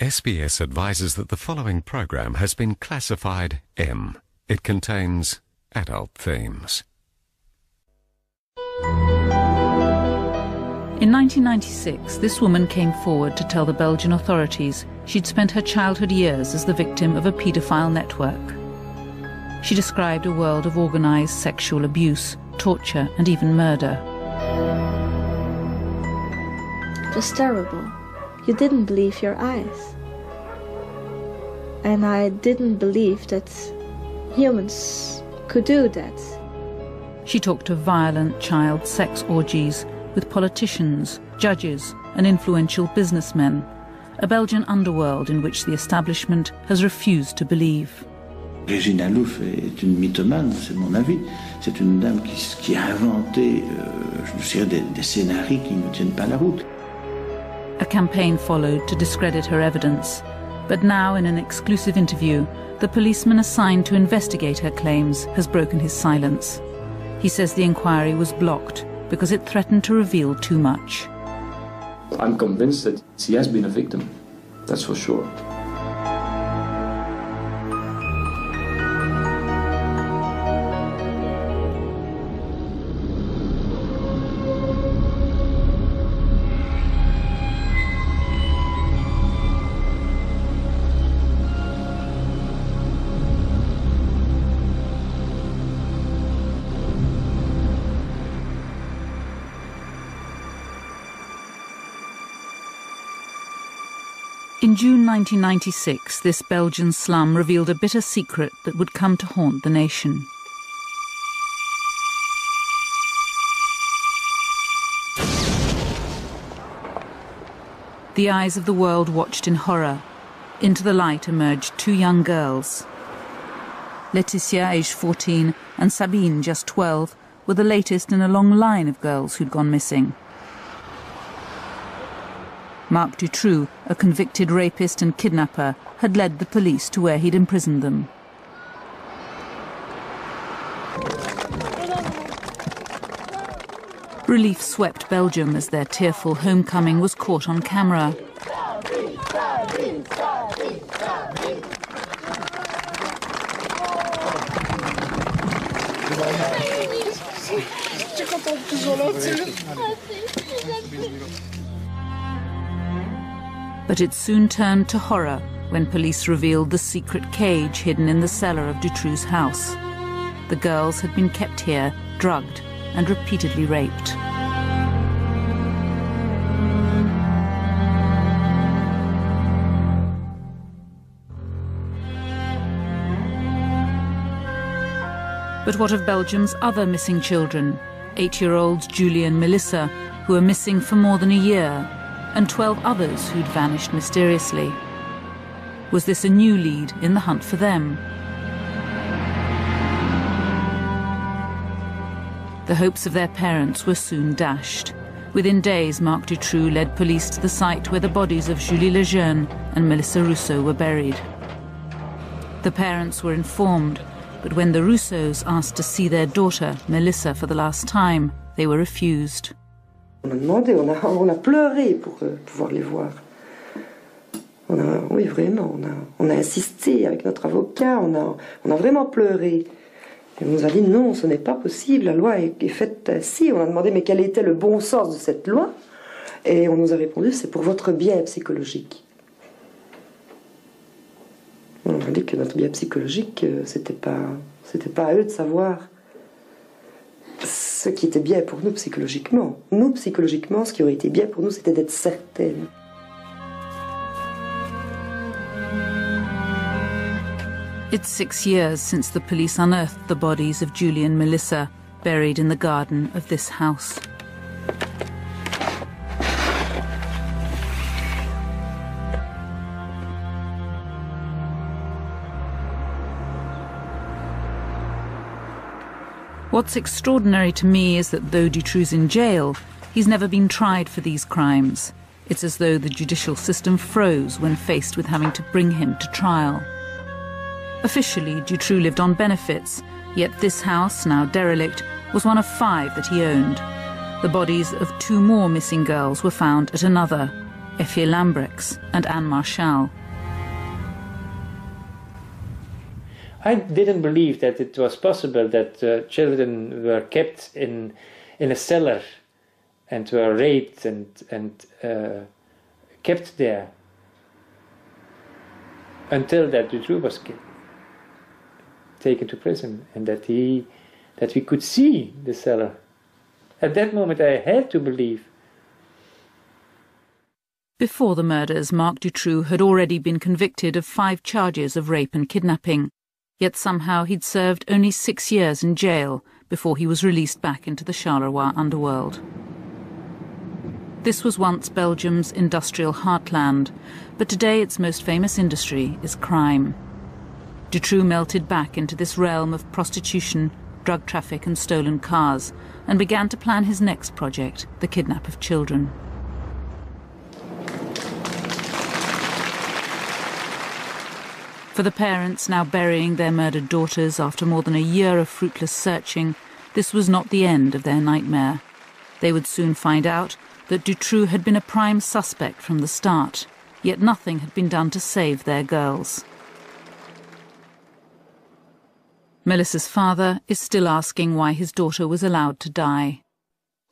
SBS advises that the following program has been classified M. It contains adult themes. In 1996, this woman came forward to tell the Belgian authorities she'd spent her childhood years as the victim of a paedophile network. She described a world of organised sexual abuse, torture and even murder. It was terrible. You didn't believe your eyes. And I didn't believe that humans could do that. She talked of violent child sex orgies with politicians, judges and influential businessmen, a Belgian underworld in which the establishment has refused to believe. Regina Louf est une mythomane, c'est mon avis. C'est une dame qui a inventé, je dirais, des scénarios qui ne tiennent pas la route. A campaign followed to discredit her evidence, but now in an exclusive interview, the policeman assigned to investigate her claims has broken his silence. He says the inquiry was blocked because it threatened to reveal too much. I'm convinced that she has been a victim, that's for sure. In June 1996, this Belgian slum revealed a bitter secret that would come to haunt the nation. The eyes of the world watched in horror. Into the light emerged two young girls. Laetitia, aged 14, and Sabine, just 12, were the latest in a long line of girls who'd gone missing. Marc Dutroux, a convicted rapist and kidnapper, had led the police to where he'd imprisoned them. Relief swept Belgium as their tearful homecoming was caught on camera. But it soon turned to horror when police revealed the secret cage hidden in the cellar of Dutroux's house. The girls had been kept here, drugged and repeatedly raped. But what of Belgium's other missing children? 8-year-olds Julie and Melissa, who were missing for more than a year, and 12 others who'd vanished mysteriously. Was this a new lead in the hunt for them? The hopes of their parents were soon dashed. Within days, Marc Dutroux led police to the site where the bodies of Julie Lejeune and Melissa Rousseau were buried. The parents were informed, but when the Rousseaus asked to see their daughter, Melissa, for the last time, they were refused. On a demandé, on a pleuré pour pouvoir les voir. Oui, vraiment, on a insisté avec notre avocat, on a vraiment pleuré. Et on nous a dit non, ce n'est pas possible, la loi est faite ainsi. On a demandé mais quel était le bon sens de cette loi? Et on nous a répondu c'est pour votre bien psychologique. On a dit que notre bien psychologique, c'était pas à eux de savoir ce qui était bien pour nous psychologiquement. Nous, psychologiquement, ce qui aurait été bien pour nous, c'était d'être certaines. It's 6 years since the police unearthed the bodies of Julie and Melissa, buried in the garden of this house. What's extraordinary to me is that though Dutroux's in jail, he's never been tried for these crimes. It's as though the judicial system froze when faced with having to bring him to trial. Officially, Dutroux lived on benefits, yet this house, now derelict, was one of 5 that he owned. The bodies of 2 more missing girls were found at another. Effie Lambrechts and Anne Marchal. I didn't believe that it was possible that children were kept in a cellar and were raped and kept there until that Dutroux was taken to prison, and that we could see the cellar. At that moment I had to believe. Before the murders, Marc Dutroux had already been convicted of 5 charges of rape and kidnapping, yet somehow he'd served only 6 years in jail before he was released back into the Charleroi underworld. This was once Belgium's industrial heartland, but today its most famous industry is crime. Dutroux melted back into this realm of prostitution, drug traffic and stolen cars, and began to plan his next project, the kidnap of children. For the parents now burying their murdered daughters after more than a year of fruitless searching, this was not the end of their nightmare. They would soon find out that Dutroux had been a prime suspect from the start, yet nothing had been done to save their girls. Melissa's father is still asking why his daughter was allowed to die.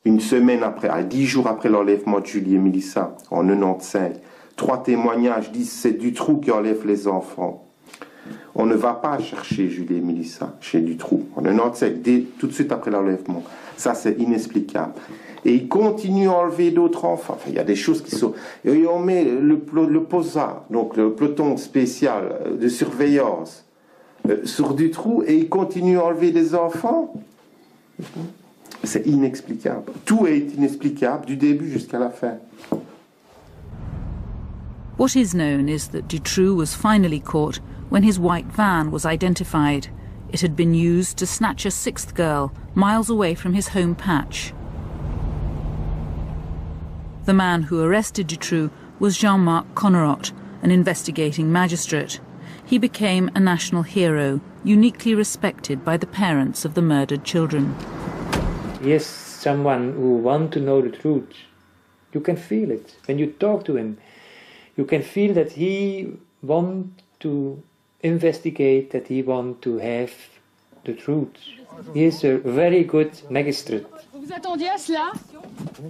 Une semaine après, 10 jours après l'enlèvement de Julie et Melissa, en 95, 3 témoignages disent c'est Dutroux qui enlève les enfants. On ne va pas chercher Julie et Melissa chez Dutroux. En 95, tout de suite après l'enlèvement. Ça, c'est inexplicable. Et il continue à enlever d'autres enfants. Enfin, il y a des choses qui sont... Et on met le POSA, donc le peloton spécial de surveillance, sur Dutroux, et il continue à enlever des enfants. C'est inexplicable. Tout est inexplicable, du début jusqu'à la fin. What is known is that Dutroux was finally caught when his white van was identified. It had been used to snatch a 6th girl miles away from his home patch. The man who arrested Dutroux was Jean-Marc Coverup, an investigating magistrate. He became a national hero, uniquely respected by the parents of the murdered children. He is someone who wants to know the truth. You can feel it. When you talk to him, you can feel that he wants to investigate, that he wants to have the truth. He is a very good magistrate.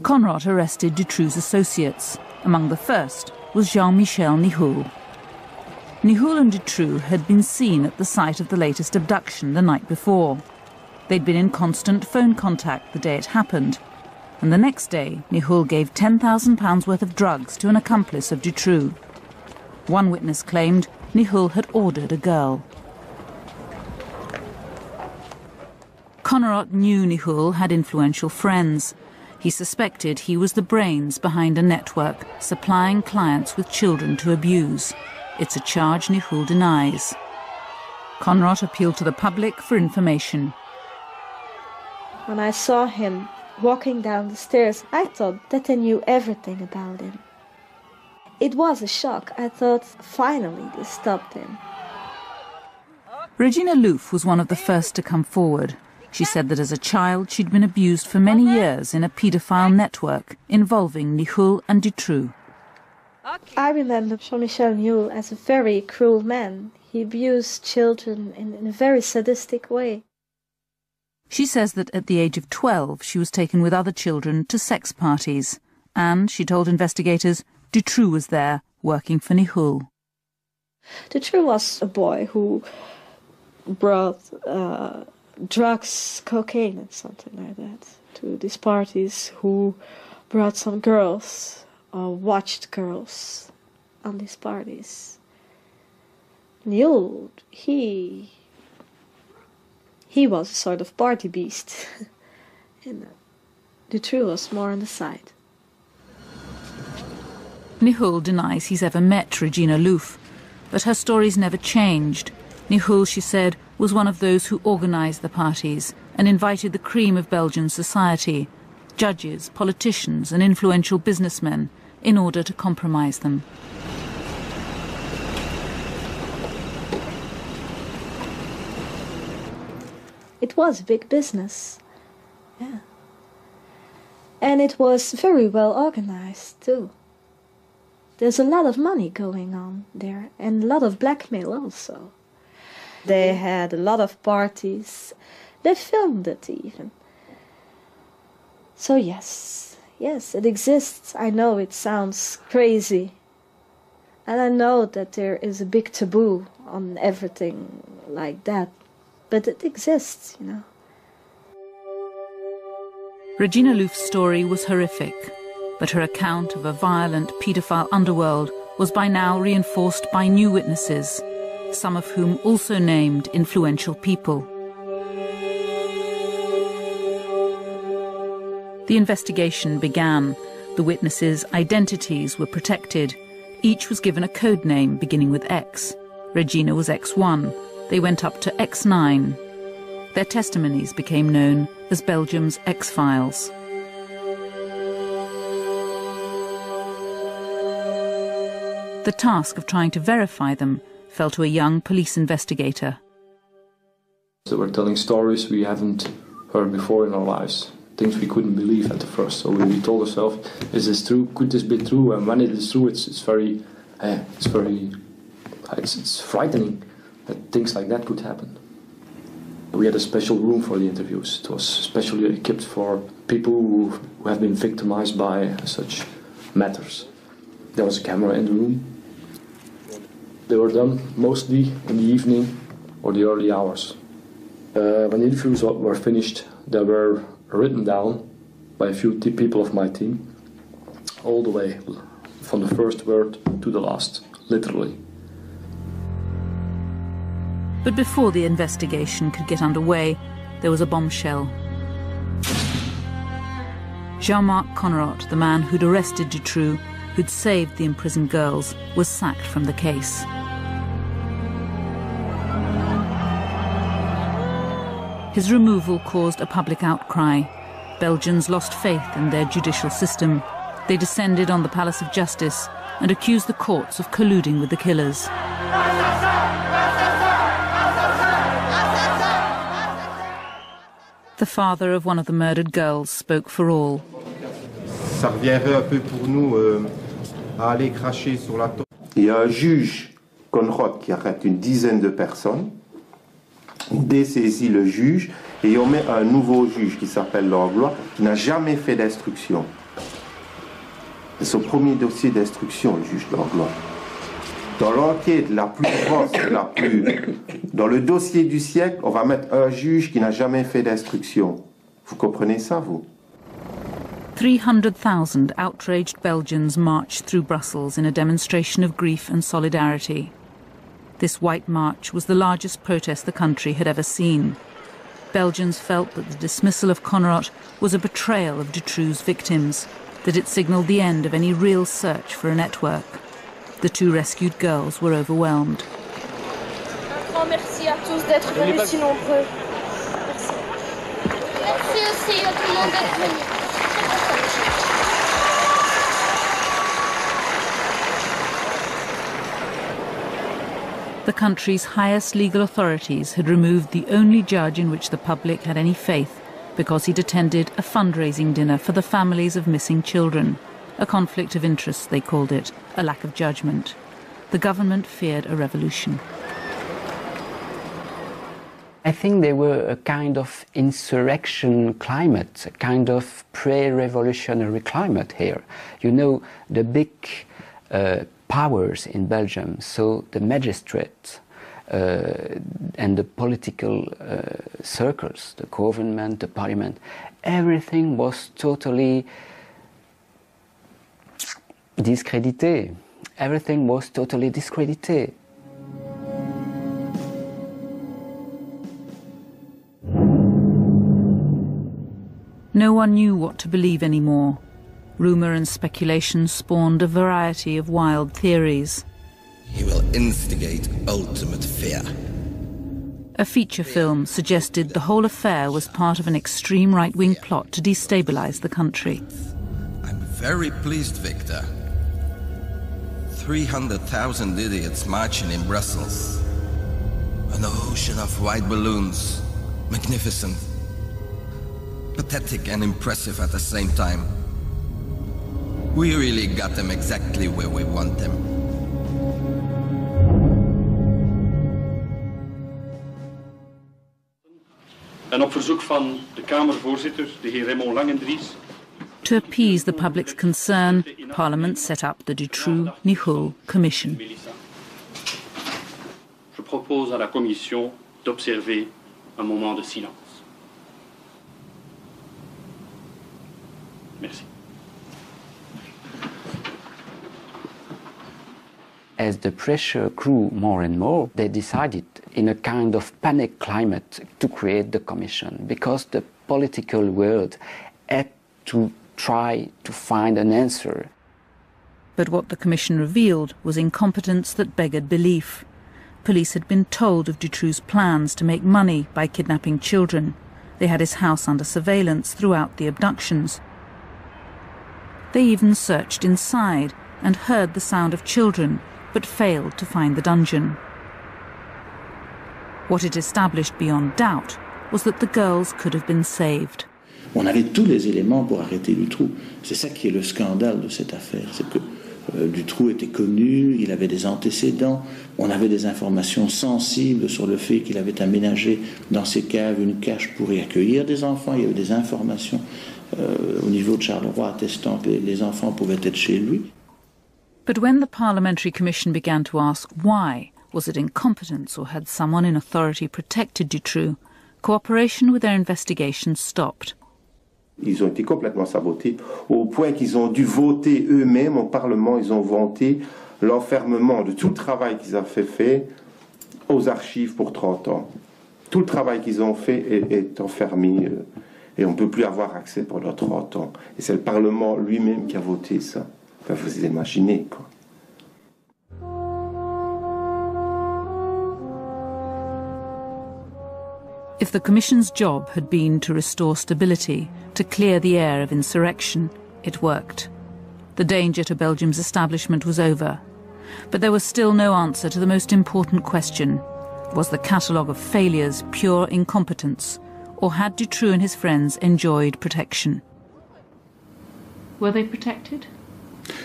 Conrad arrested Dutroux's associates. Among the first was Jean-Michel Nihoul. Nihoul and Dutroux had been seen at the site of the latest abduction the night before. They'd been in constant phone contact the day it happened, and the next day Nihoul gave £10,000 worth of drugs to an accomplice of Dutroux. One witness claimed Nihoul had ordered a girl. Coverup knew Nihoul had influential friends. He suspected he was the brains behind a network supplying clients with children to abuse. It's a charge Nihoul denies. Coverup appealed to the public for information. When I saw him walking down the stairs, I thought that I knew everything about him. It was a shock. I thought, finally, they stopped him. Regina Louf was one of the first to come forward. She said that as a child she'd been abused for many years in a paedophile network involving Nihoul and Dutroux. I remember Jean-Michel Nihoul as a very cruel man. He abused children in a very sadistic way. She says that at the age of 12 she was taken with other children to sex parties, and, she told investigators, Dutroux was there working for Nihoul. Dutroux was a boy who brought drugs, cocaine and something like that to these parties, who brought some girls or watched girls on these parties. Nihoul, he was a sort of party beast. And Dutroux was more on the side. Nihoul denies he's ever met Regina Louf, but her stories never changed. Nihoul, she said, was one of those who organised the parties and invited the cream of Belgian society, judges, politicians and influential businessmen, in order to compromise them. It was big business, yeah. And it was very well organized, too. There's a lot of money going on there, and a lot of blackmail also. They had a lot of parties. They filmed it even. So yes, it exists. I know it sounds crazy. And I know that there is a big taboo on everything like that. But it exists, you know. Regina Louf's story was horrific, but her account of a violent paedophile underworld was by now reinforced by new witnesses, some of whom also named influential people. The investigation began. The witnesses' identities were protected. Each was given a code name beginning with X. Regina was X1. They went up to X9. Their testimonies became known as Belgium's X-Files. The task of trying to verify them fell to a young police investigator. They were telling stories we haven't heard before in our lives, things we couldn't believe at the first. So we told ourselves, is this true? Could this be true? And when it is true, it's frightening that things like that could happen. We had a special room for the interviews. It was specially equipped for people who have been victimized by such matters. There was a camera in the room. They were done mostly in the evening or the early hours. When the interviews were finished, they were written down by a few people of my team, all the way from the first word to the last, literally. But before the investigation could get underway, there was a bombshell. Jean-Marc Coverup, the man who'd arrested Dutroux, who'd saved the imprisoned girls, was sacked from the case. His removal caused a public outcry. Belgians lost faith in their judicial system. They descended on the Palace of Justice and accused the courts of colluding with the killers. The father of one of the murdered girls spoke for all. Il y a un juge, Coverup, qui arrête une dizaine de personnes. On dessaisit le juge et on met un nouveau juge qui s'appelle Langlois, qui n'a jamais fait d'instruction. C'est son premier dossier d'instruction, le juge Langlois. Dans l'enquête la plus grosse, dans le dossier du siècle, on va mettre un juge qui n'a jamais fait d'instruction. Vous comprenez ça, vous? 300,000 outraged Belgians marched through Brussels in a demonstration of grief and solidarity. This white march was the largest protest the country had ever seen. Belgians felt that the dismissal of Coverup was a betrayal of Dutroux's victims, that it signalled the end of any real search for a network. The two rescued girls were overwhelmed. Un grand merci à tous d'être venus si nombreux. Merci. Merci aussi à tout le monde d'être venu. The country's highest legal authorities had removed the only judge in which the public had any faith because he'd attended a fundraising dinner for the families of missing children. A conflict of interest, they called it, a lack of judgment. The government feared a revolution. I think there were a kind of insurrection climate, a kind of pre-revolutionary climate here. You know, the big powers in Belgium, so the magistrates and the political circles, the government, the parliament, everything was totally discredited. Everything was totally discredited. No one knew what to believe anymore. Rumour and speculation spawned a variety of wild theories. He will instigate ultimate fear. A feature film suggested the whole affair was part of an extreme right-wing plot to destabilise the country. I'm very pleased, Victor. 300,000 idiots marching in Brussels. An ocean of white balloons. Magnificent. Pathetic and impressive at the same time. We really got them exactly where we want them. En op verzoek van de Kamervoorzitter, de heer Raymond Langendries. To appease the public's concern, Parliament set up the Dutroux-Nihoul Commission. Je propose à la Commission d'observer un moment de silence. Merci. As the pressure grew more and more, they decided in a kind of panic climate to create the commission because the political world had to try to find an answer. But what the commission revealed was incompetence that beggared belief. Police had been told of Dutroux's plans to make money by kidnapping children. They had his house under surveillance throughout the abductions. They even searched inside and heard the sound of children, but failed to find the dungeon. What it established beyond doubt was that the girls could have been saved. On avait tous les éléments pour arrêter Dutroux. C'est ça qui est le scandale de cette affaire, c'est que Dutroux était connu, il avait des antécédents, on avait des informations sensibles sur le fait qu'il avait aménagé dans ses caves une cache pour y accueillir des enfants, il y avait des informations au niveau de Charleroi attestant que les enfants pouvaient être chez lui. But when the Parliamentary Commission began to ask why, was it incompetence or had someone in authority protected Dutroux, cooperation with their investigation stopped. Ils ont été complètement sabotés, au point qu'ils ont dû voter eux-mêmes au Parlement, ils ont voté l'enfermement de tout le travail qu'ils avaient fait aux archives pour 30 ans. Tout le travail qu'ils ont fait est enfermé et on ne peut plus avoir accès pendant 30 ans. Et c'est le Parlement lui-même qui a voté ça. Enfin, vous imaginez, quoi. If the Commission's job had been to restore stability, to clear the air of insurrection, it worked. The danger to Belgium's establishment was over. But there was still no answer to the most important question. Was the catalogue of failures pure incompetence, or had Dutroux and his friends enjoyed protection? Were they protected?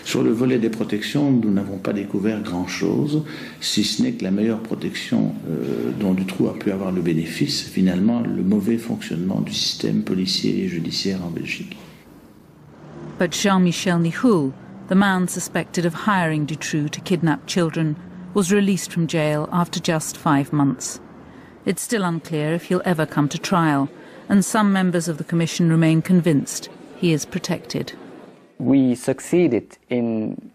Sur le volet des protections, nous n'avons pas découvert grand-chose, si ce n'est que la meilleure protection dont Dutroux a pu avoir le bénéfice, finalement, le mauvais fonctionnement du système policier et judiciaire en Belgique. But Jean-Michel Nihoul, the man suspected of hiring Dutroux to kidnap children, was released from jail after just 5 months. It's still unclear if he'll ever come to trial, and some members of the Commission remain convinced he is protected. We succeeded in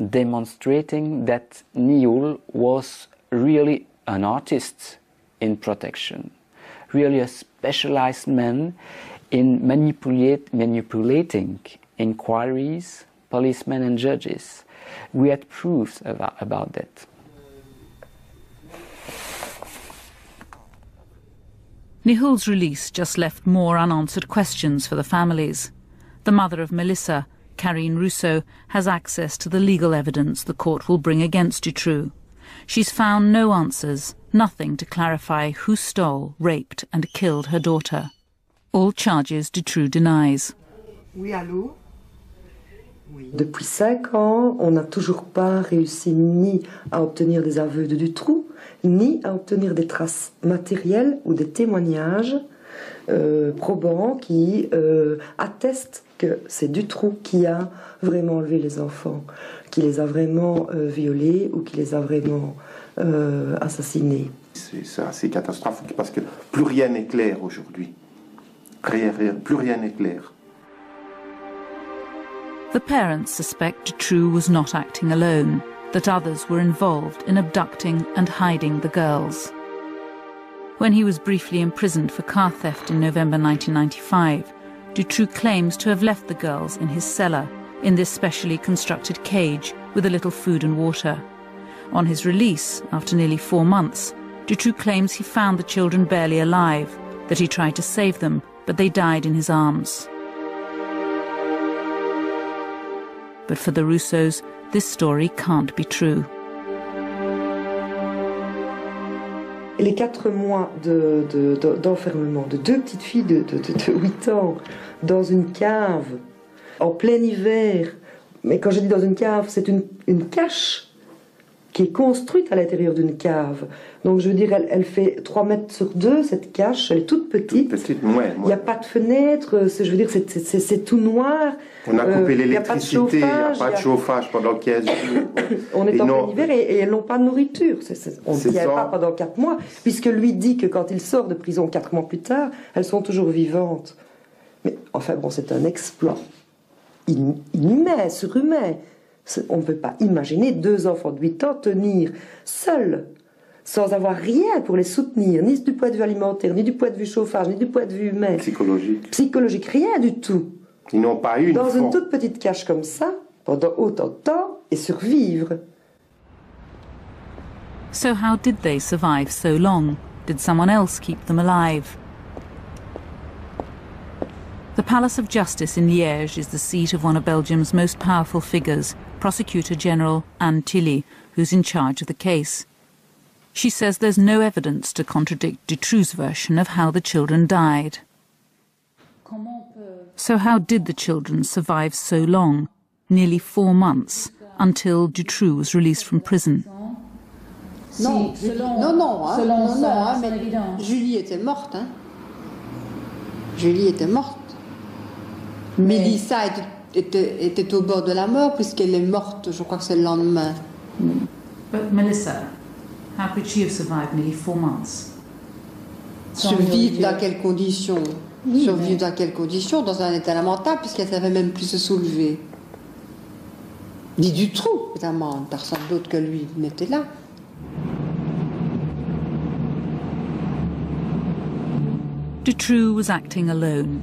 demonstrating that Nihoul was really an artist in protection, really a specialized man in manipulating inquiries, policemen and judges. We had proofs about that. Nihoul's release just left more unanswered questions for the families. The mother of Melissa, Karine Rousseau, has access to the legal evidence the court will bring against Dutroux. She's found no answers, nothing to clarify who stole, raped and killed her daughter. All charges Dutroux denies. Oui, allô? Oui. Depuis 5 ans, on n'a toujours pas réussi ni à obtenir des aveux de Dutroux, ni à obtenir des traces matérielles ou des témoignages probants qui attestent que c'est Dutroux qui a vraiment enlevé les enfants, qui les a vraiment violés ou qui les a vraiment assassinés. C'est assez catastrophique parce que plus rien n'est clair aujourd'hui. Plus rien n'est clair. The parents suspect Dutroux was not acting alone, that others were involved in abducting and hiding the girls. When he was briefly imprisoned for car theft in November 1995, Dutroux claims to have left the girls in his cellar, in this specially constructed cage with a little food and water. On his release, after nearly 4 months, Dutroux claims he found the children barely alive, that he tried to save them, but they died in his arms. But for the Rousseaus, this story can't be true. Les 4 mois d'enfermement de 2 petites filles de 8 ans dans une cave En plein hiver, mais quand je dis dans une cave, c'est une cache qui est construite à l'intérieur d'une cave. Donc je veux dire, elle fait 3 mètres sur 2, cette cache, elle est toute petite. Il n'y a pas de fenêtre, je veux dire, c'est tout noir. On a coupé l'électricité, il n'y a pas de chauffage pendant 15 jours. On est en plein hiver et elles n'ont pas de nourriture. On ne tient pas pendant 4 mois, puisque lui dit que quand il sort de prison 4 mois plus tard, elles sont toujours vivantes. Mais enfin bon, c'est un exploit inhumain, surhumain. On ne peut pas imaginer 2 enfants de 8 ans tenir seuls, sans avoir rien pour les soutenir, ni du point de vue alimentaire, ni du point de vue chauffage, ni du point de vue humain. Psychologique, rien du tout. Ils n'ont pas eu dans une toute petite cache comme ça, pendant autant de temps, et survivre. So how did they survive so long? Did someone else keep them alive? The Palace of Justice in Liège is the seat of one of Belgium's most powerful figures, Prosecutor General Anne Tilly, who's in charge of the case. She says there's no evidence to contradict Dutroux's version of how the children died. So how did the children survive so long, nearly 4 months, until Dutroux was released from prison? Non, mais Julie était morte. Hein. Julie était morte. Mélissa était au bord de la mort puisqu'elle est morte, je crois que c'est le lendemain. But Melissa, how could she have survived nearly 4 months? Survivre dans quelles conditions? Survivre dans quelles conditions? Dans un état lamentable puisqu'elle ne savait même plus se soulever. Ni du trou, évidemment, personne d'autre que lui n'était là. Dutroux was acting alone.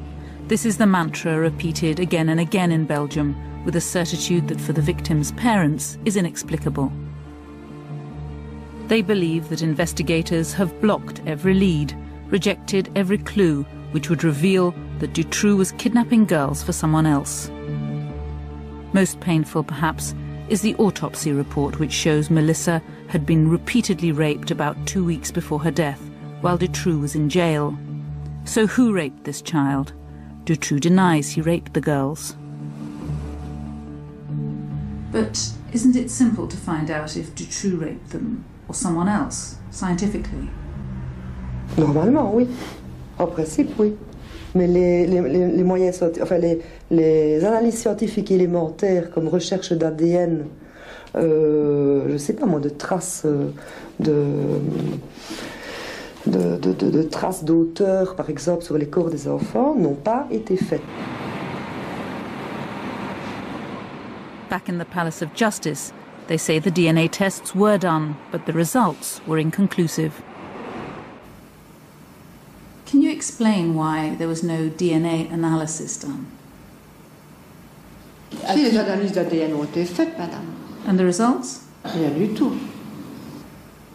This is the mantra repeated again and again in Belgium, with a certitude that for the victims' parents is inexplicable. They believe that investigators have blocked every lead, rejected every clue which would reveal that Dutroux was kidnapping girls for someone else. Most painful, perhaps, is the autopsy report which shows Melissa had been repeatedly raped about 2 weeks before her death, while Dutroux was in jail. So who raped this child? Dutroux denies he raped the girls. But isn't it simple to find out if Dutroux raped them or someone else, scientifically? Normalement, oui. En principe, oui. Mais les moyens, enfin les analyses scientifiques élémentaires comme recherche d'ADN, je sais pas moi, de traces de traces d'auteur, par exemple, sur les corps des enfants, n'ont pas été faites. Back in the Palace of Justice, they say the DNA tests were done, but the results were inconclusive. Can you explain why there was no DNA analysis done? Si les analyses d'ADN ont été faites, madame. And the results? Rien du tout.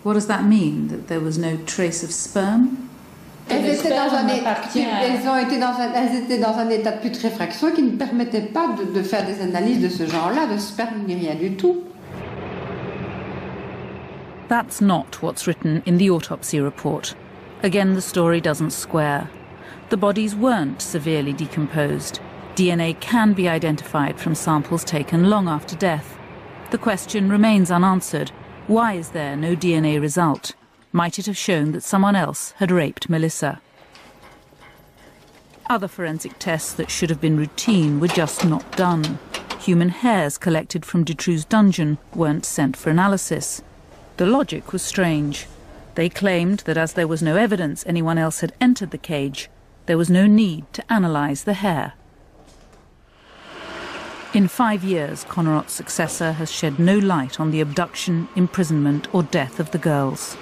What does that mean, that there was no trace of sperm? Elles étaient dans un état de putréfaction qui ne permettait pas de faire des analyses de ce genre-là, de sperme ni rien du tout. That's not what's written in the autopsy report. Again, the story doesn't square. The bodies weren't severely decomposed. DNA can be identified from samples taken long after death. The question remains unanswered. Why is there no DNA result? Might it have shown that someone else had raped Melissa? Other forensic tests that should have been routine were just not done. Human hairs collected from Dutroux's dungeon weren't sent for analysis. The logic was strange. They claimed that as there was no evidence anyone else had entered the cage, there was no need to analyse the hair. In 5 years, Coverup's successor has shed no light on the abduction, imprisonment or death of the girls.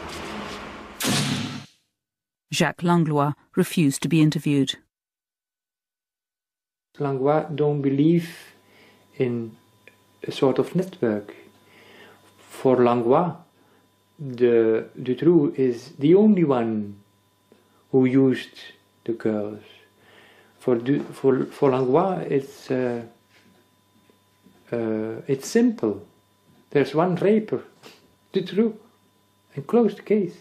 Jacques Langlois refused to be interviewed. Langlois don't believe in a sort of network. For Langlois, Dutroux is the only one who used the girls. For Langlois, it's simple. There's one raper, Dutroux, and closed case.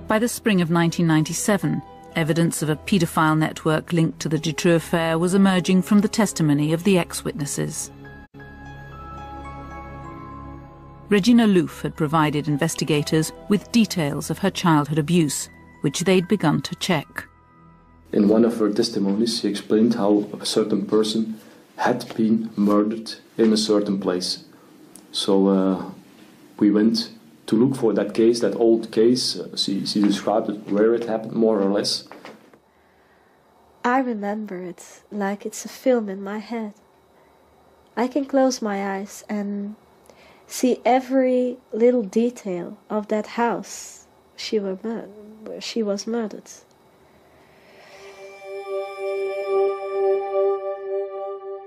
By the spring of 1997, Evidence of a paedophile network linked to the Dutroux affair was emerging from the testimony of the ex-witnesses. Regina Louf had provided investigators with details of her childhood abuse, which they'd begun to check. In one of her testimonies, she explained how a certain person had been murdered in a certain place. So we went to look for that case, that old case. She described it, where it happened, more or less. I remember it like it's a film in my head. I can close my eyes and see every little detail of that house where she was murdered.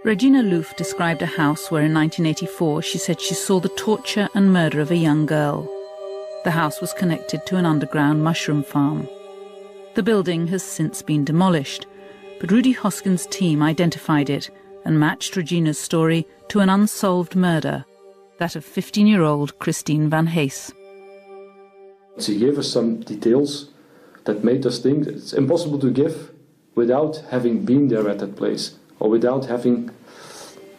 Regina Louf described a house where in 1984 she said she saw the torture and murder of a young girl. The house was connected to an underground mushroom farm. The building has since been demolished, but Rudy Hoskin's team identified it and matched Regina's story to an unsolved murder, that of 15-year-old Christine Van Hees. She gave us some details that made us think that it's impossible to give without having been there at that place, or without having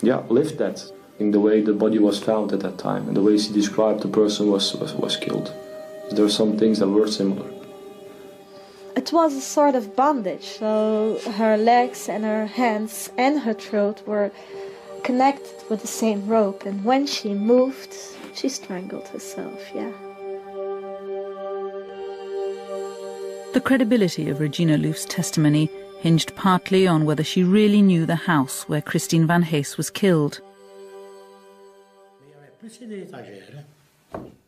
lived that, in the way the body was found at that time and the way she described the person was killed. There are some things that were similar. It was a sort of bondage, so her legs and her hands and her throat were connected with the same rope, and when she moved, she strangled herself, yeah. The credibility of Regina Louf's testimony hinged partly on whether she really knew the house where Christine Van Hees was killed.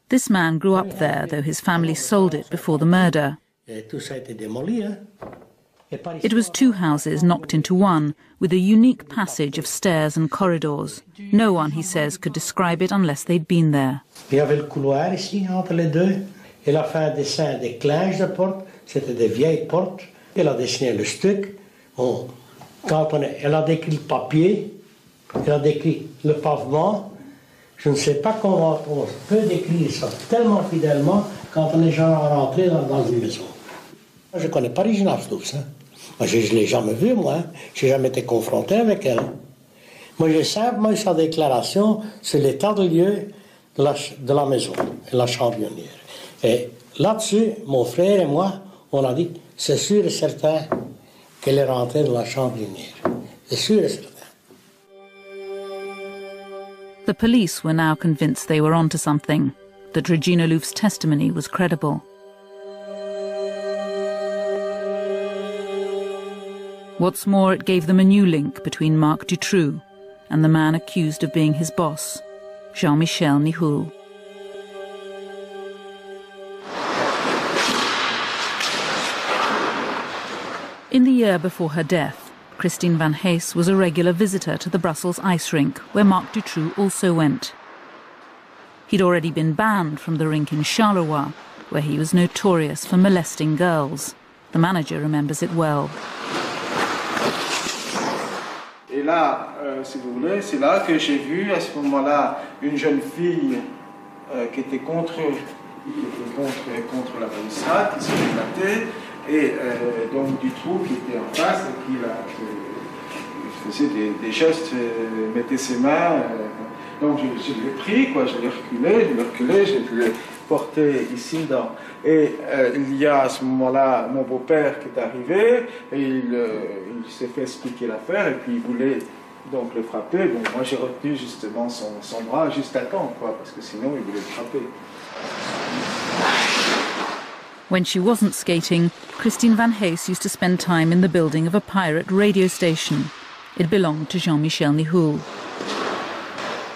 This man grew up there, though his family sold it before the murder. It was two houses knocked into one, with a unique passage of stairs and corridors. No one, he says, could describe it unless they'd been there. Il y avait le couloir ici, entre les deux. Elle a fait un dessin des clinches de porte. C'était des vieilles portes. Elle a dessiné le stuc. Elle a décrit le papier. Elle a décrit le pavement. Je ne sais pas comment on peut décrire ça tellement fidèlement quand on est jamais rentré dans une maison. Je ne connais pas Regina Louf, hein. Moi, je ne l'ai jamais vue, moi. Je n'ai jamais été confronté avec elle. Moi, j'ai simplement eu sa déclaration sur l'état de lieu de la maison, de la chambionnière. Et là-dessus, mon frère et moi, on a dit, c'est sûr et certain qu'elle est rentrée dans la chambionnière. C'est sûr et certain. The police were now convinced they were onto something, that Regina Louf's testimony was credible. What's more, it gave them a new link between Marc Dutroux and the man accused of being his boss, Jean-Michel Nihoul. In the year before her death, Christine Van Hees was a regular visitor to the Brussels ice rink, where Marc Dutroux also went. He'd already been banned from the rink in Charleroi, where he was notorious for molesting girls. The manager remembers it well. Et là, si vous voulez, c'est là que j'ai vu à ce moment-là une jeune fille qui était contre la balustrade, qui s'est éclatée, et donc Dutroux qui était en face et qui faisait des gestes, mettait ses mains. Donc je l'ai pris, quoi, je l'ai reculé, j'ai pu le porter ici dans. Et il y a à ce moment-là mon beau-père qui est arrivé et il s'est fait expliquer l'affaire et puis il voulait donc le frapper. Bon, moi j'ai retenu justement son bras juste à temps, quoi, parce que sinon il voulait le frapper. When she wasn't skating, Christine Van Hees used to spend time in the building of a pirate radio station. It belonged to Jean-Michel Nihoul.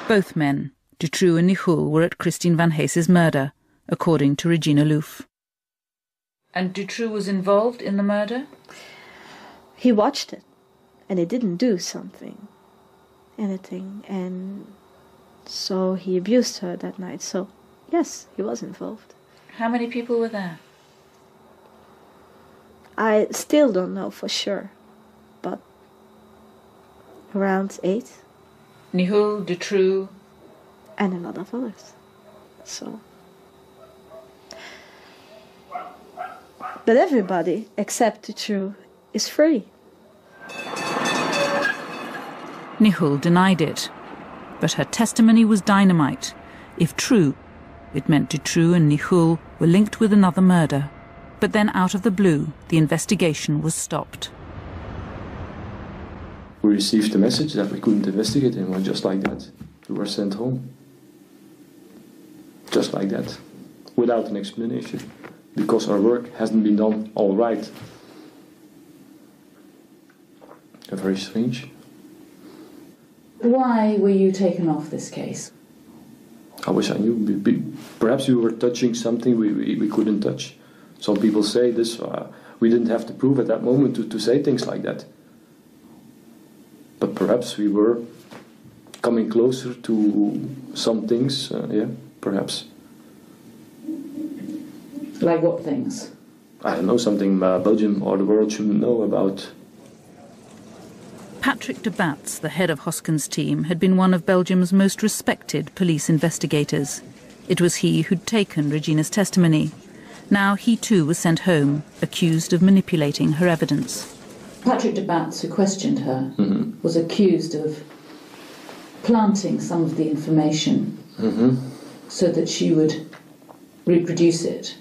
Both men, Dutroux and Nihoul, were at Christine Van Hees's murder, according to Regina Louf. And Dutroux was involved in the murder? He watched it, and he didn't do anything, and so he abused her that night. So, yes, he was involved. How many people were there? I still don't know for sure, but around 8. Nihoul, Dutroux, and a lot of others. So But everybody, except Dutroux, is free. Nihul denied it, but her testimony was dynamite. If true, it meant Dutroux and Nihul were linked with another murder. But then out of the blue, the investigation was stopped. We received a message that we couldn't investigate anymore, just like that. We were sent home. Just like that, without an explanation, because our work hasn't been done all right. Very strange. Why were you taken off this case? I wish I knew. Perhaps we were touching something we couldn't touch. Some people say this, we didn't have to prove at that moment to say things like that. But perhaps we were coming closer to some things, yeah, perhaps. Like what things? I don't know, something Belgium or the world shouldn't know about. Patrick de Batz, the head of Hosken's team, had been one of Belgium's most respected police investigators. It was he who'd taken Regina's testimony. Now he too was sent home, accused of manipulating her evidence. Patrick de Batz, who questioned her, was accused of planting some of the information so that she would reproduce it.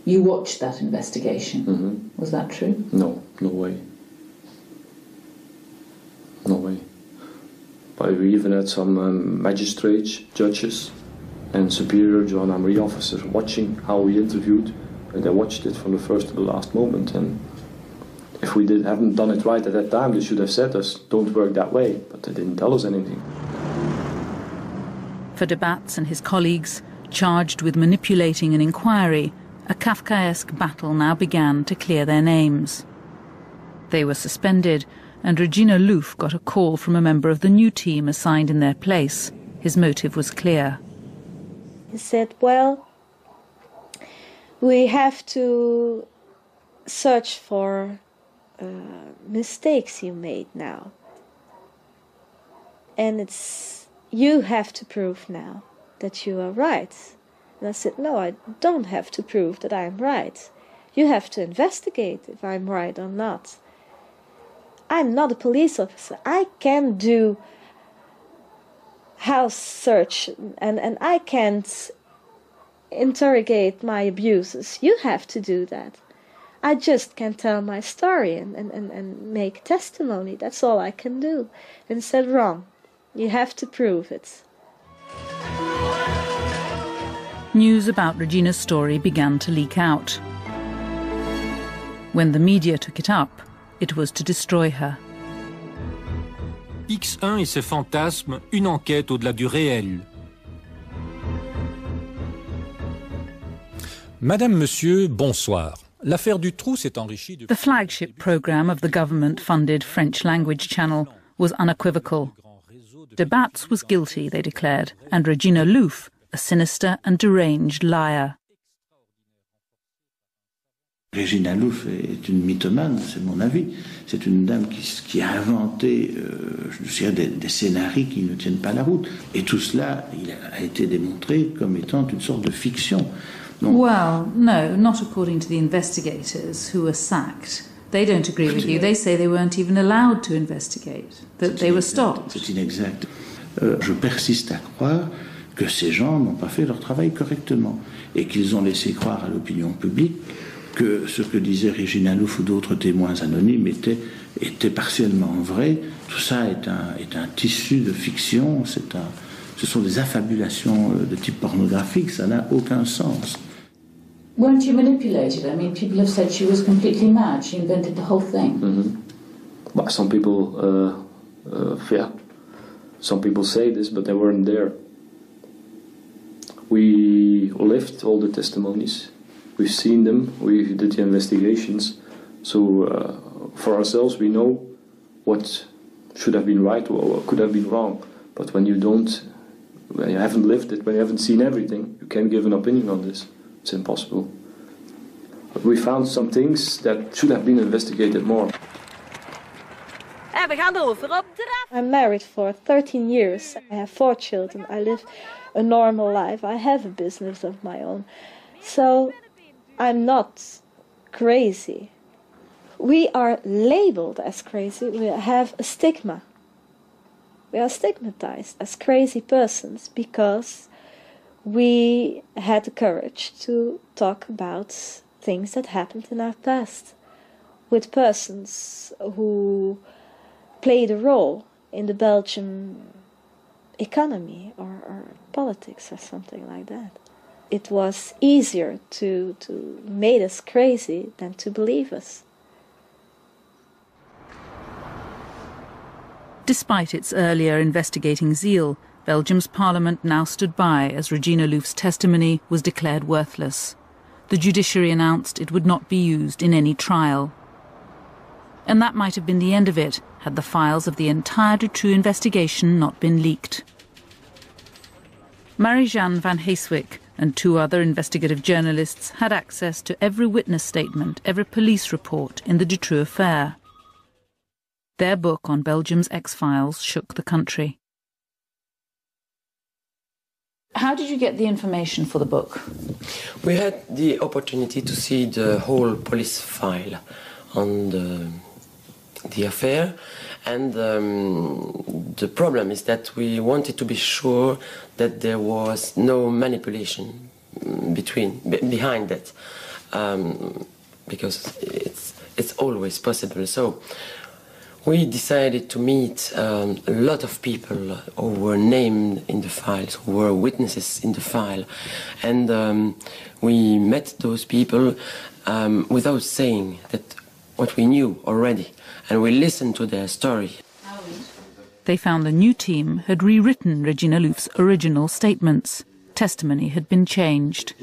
You watched that investigation. Was that true? No, no way. No way. But we even had some magistrates, judges, and superior gendarmerie officers watching how we interviewed, and they watched it from the first to the last moment. And if we haven't done it right at that time, they should have said to us, "Don't work that way." But they didn't tell us anything. For de Batz and his colleagues, charged with manipulating an inquiry, a Kafkaesque battle now began to clear their names. They were suspended, and Regina Louf got a call from a member of the new team assigned in their place. His motive was clear. He said, well, we have to search for mistakes you made now. And you have to prove now that you are right. And I said, no, I don't have to prove that I'm right. You have to investigate if I'm right or not. I'm not a police officer. I can do house search and I can't interrogate my abusers. You have to do that. I just can tell my story and make testimony. That's all I can do. And said, wrong. You have to prove it. News about Regina's story began to leak out. When the media took it up, it was to destroy her. X1 et ses fantasmes, une enquête au-delà du réel. Madame, Monsieur, bonsoir. L'affaire Dutroux s'est enrichie de... The flagship programme of the government-funded French-language channel was unequivocal. De Batz was guilty, they declared, and Regina Louf a sinister and deranged liar. Regina Louf est une mythomane, c'est mon avis. C'est une dame qui a inventé je dirais des scénarios qui ne tiennent pas la route. Et tout cela a été démontré comme étant une sorte de fiction. Donc, well, no, not according to the investigators who were sacked. They don't agree with you. They say they weren't even allowed to investigate, that they were stopped. C'est inexact. Je persiste à croire que ces gens n'ont pas fait leur travail correctement et qu'ils ont laissé croire à l'opinion publique que ce que disait Regina Louf ou d'autres témoins anonymes était partiellement vrai. Tout ça est un tissu de fiction, ce sont des affabulations de type pornographique, ça n'a aucun sens. Weren't you manipulated? I mean, people have said she was completely mad. She invented the whole thing. Well, some people, yeah, some people say this, but they weren't there. We lived all the testimonies. We've seen them. We did the investigations. So for ourselves, we know what should have been right or what could have been wrong. But when you haven't lived it, when you haven't seen everything, you can't give an opinion on this. It's impossible. But we found some things that should have been investigated more. I'm married for 13 years. I have 4 children. I live a normal life. I have a business of my own. So I'm not crazy. We are labeled as crazy. We have a stigma. We are stigmatized as crazy persons because we had the courage to talk about things that happened in our past with persons who played a role in the Belgian economy or politics or something like that. It was easier to make us crazy than to believe us. Despite its earlier investigating zeal, Belgium's parliament now stood by as Regina Louf's testimony was declared worthless. The judiciary announced it would not be used in any trial. And that might have been the end of it, had the files of the entire Dutroux investigation not been leaked. Marie-Jeanne van Heeswijk and 2 other investigative journalists had access to every witness statement, every police report in the Dutroux affair. Their book on Belgium's X-Files shook the country. How did you get the information for the book? We had the opportunity to see the whole police file on the affair, and the problem is that we wanted to be sure that there was no manipulation behind that, because it's always possible. So we decided to meet a lot of people who were named in the files, who were witnesses in the file. And we met those people without saying that what we knew already. And we listened to their story. They found the new team had rewritten Regina Louf's original statements. Testimony had been changed.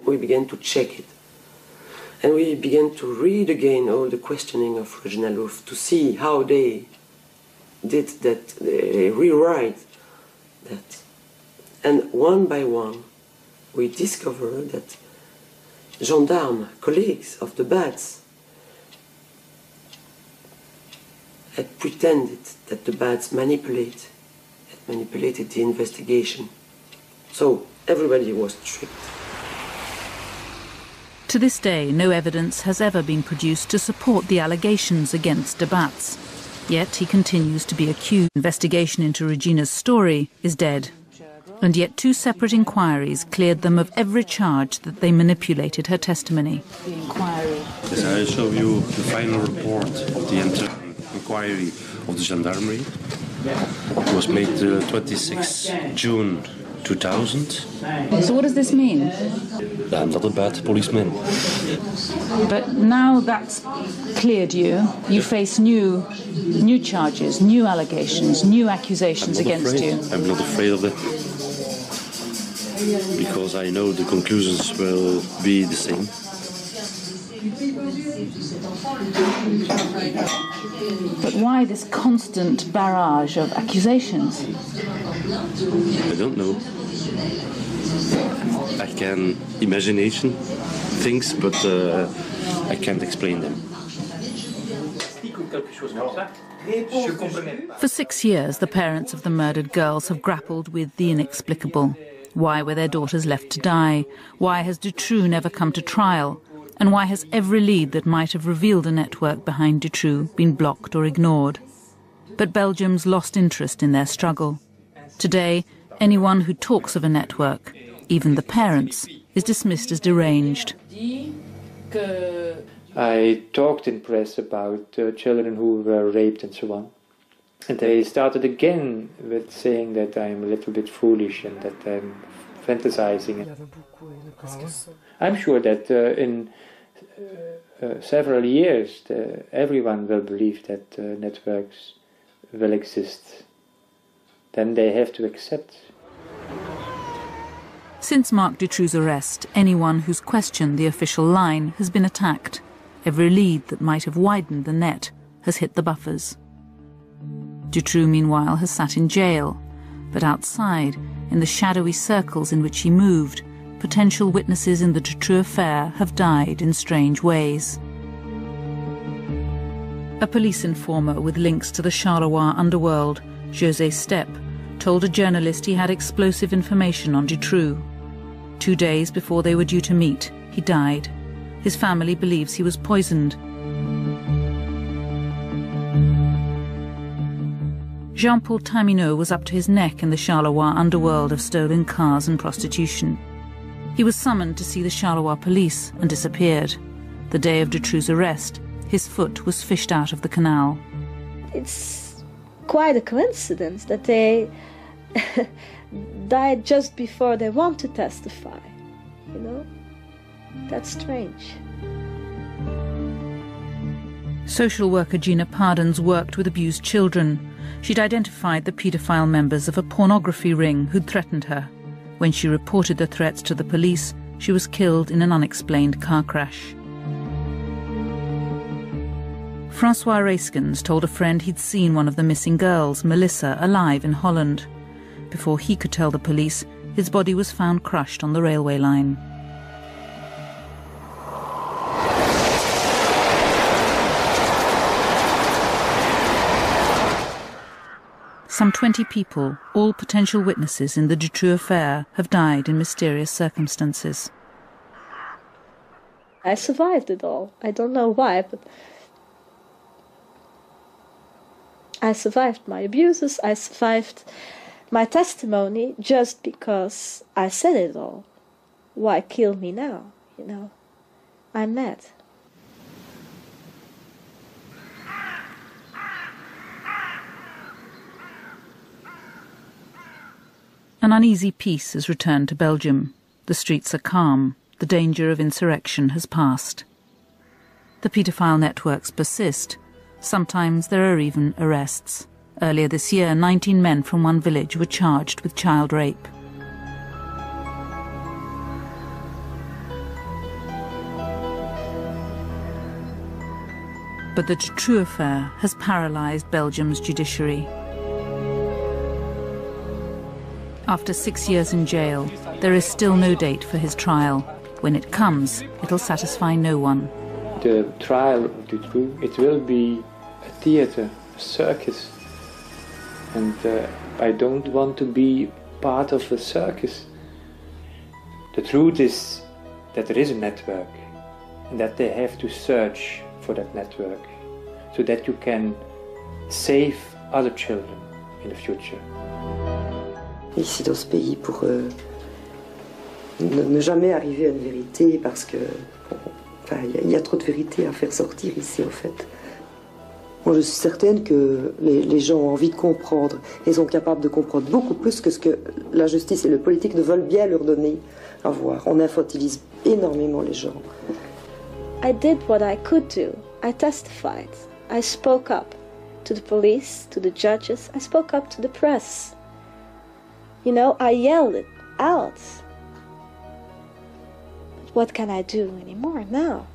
We began to check it. And we began to read again all the questioning of Regina Louf to see how they did that, they rewrite that. And one by one, we discovered that gendarmes, colleagues of the Bats, had pretended that the Bats manipulated the investigation. So everybody was tricked. To this day, no evidence has ever been produced to support the allegations against de Bats. Yet he continues to be accused. Investigation into Regina's story is dead. And yet 2 separate inquiries cleared them of every charge that they manipulated her testimony. The inquiry. Yes, I show you the final report of the inquiry of the gendarmerie. It was made 26 June 2000. So what does this mean? I'm not a bad policeman. But now that's cleared you, you face new charges, new allegations, new accusations against you. I'm not afraid of that. Because I know the conclusions will be the same. But why this constant barrage of accusations? I don't know. I can imagination things, but I can't explain them. For 6 years, the parents of the murdered girls have grappled with the inexplicable. Why were their daughters left to die? Why has Dutroux never come to trial? And why has every lead that might have revealed a network behind Dutroux been blocked or ignored? But Belgium's lost interest in their struggle. Today, anyone who talks of a network, even the parents, is dismissed as deranged. I talked in press about children who were raped and so on. And they started again with saying that I'm a little bit foolish and that I'm fantasizing. I'm sure that in several years everyone will believe that networks will exist. Then they have to accept. Since Marc Dutroux's arrest, anyone who's questioned the official line has been attacked. Every lead that might have widened the net has hit the buffers. Dutroux, meanwhile, has sat in jail. But outside, in the shadowy circles in which he moved, potential witnesses in the Dutroux affair have died in strange ways. A police informer with links to the Charleroi underworld, José Stepp, told a journalist he had explosive information on Dutroux. 2 days before they were due to meet, He died. His family believes he was poisoned. Jean-Paul Taminot was up to his neck in the Charleroi underworld of stolen cars and prostitution. He was summoned to see the Charleroi police and disappeared. The day of Dutroux' arrest, his foot was fished out of the canal. It's quite a coincidence that they died just before they want to testify, you know? That's strange. Social worker Gina Pardons worked with abused children. She'd identified the paedophile members of a pornography ring who'd threatened her. When she reported the threats to the police, she was killed in an unexplained car crash. Francois Raiskens told a friend he'd seen one of the missing girls, Melissa, alive in Holland. Before he could tell the police, his body was found crushed on the railway line. Some 20 people, all potential witnesses in the Dutroux affair, have died in mysterious circumstances. I survived it all. I don't know why, but I survived my abuses, I survived my testimony just because I said it all. Why kill me now, you know? I'm mad. An uneasy peace has returned to Belgium. The streets are calm. The danger of insurrection has passed. The paedophile networks persist. Sometimes there are even arrests. Earlier this year, 19 men from one village were charged with child rape. But the Dutroux affair has paralysed Belgium's judiciary. After 6 years in jail, there is still no date for his trial. When it comes, it'll satisfy no one. The trial of Dutroux, it will be a theatre, a circus. And I don't want to be part of a circus. The truth is that there is a network, and that they have to search for that network, so that you can save other children in the future. Ici dans ce pays, pour ne jamais arriver à une vérité, parce que il y a trop de vérité à faire sortir ici, en fait. Moi, je suis certaine que les gens ont envie de comprendre, et sont capables de comprendre beaucoup plus que ce que la justice et le politique ne veulent bien leur donner à voir. On infantilise énormément les gens. I did what I could do. I testified. I spoke up to the police, to the judges. I spoke up to the press. You know, I yelled it out. But what can I do anymore now?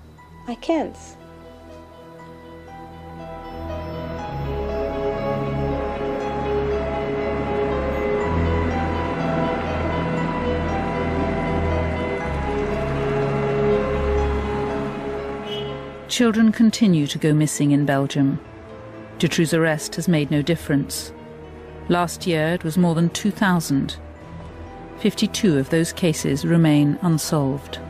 I can't. Children continue to go missing in Belgium. Dutroux' arrest has made no difference. Last year it was more than 2,000. 52 of those cases remain unsolved.